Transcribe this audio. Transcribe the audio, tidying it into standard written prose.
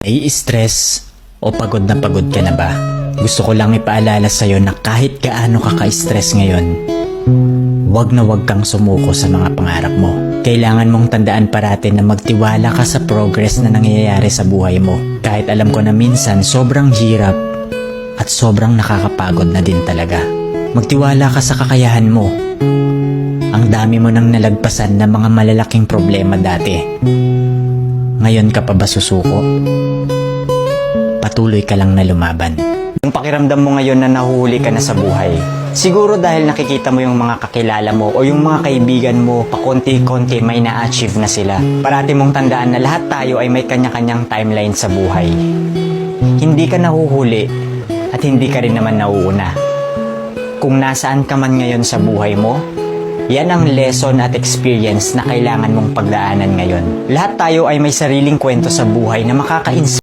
Nai-stress o pagod na pagod ka na ba? Gusto ko lang ipaalala sa'yo na kahit gaano ka ka-stress ngayon, wag na wag kang sumuko sa mga pangarap mo. Kailangan mong tandaan parati na magtiwala ka sa progress na nangyayari sa buhay mo. Kahit alam ko na minsan sobrang hirap at sobrang nakakapagod na din talaga. Magtiwala ka sa kakayahan mo. Ang dami mo nang nalagpasan na mga malalaking problema dati. Ngayon ka pa ba susuko? Patuloy ka lang na lumaban. Yung pakiramdam mo ngayon na nahuhuli ka na sa buhay, siguro dahil nakikita mo yung mga kakilala mo o yung mga kaibigan mo, pakonti-konti may na-achieve na sila. Parati mong tandaan na lahat tayo ay may kanya-kanyang timeline sa buhay. Hindi ka nahuhuli at hindi ka rin naman nauuna. Kung nasaan ka man ngayon sa buhay mo, yan ang lesson at experience na kailangan mong pagdaanan ngayon. Lahat tayo ay may sariling kwento sa buhay na makaka-inspire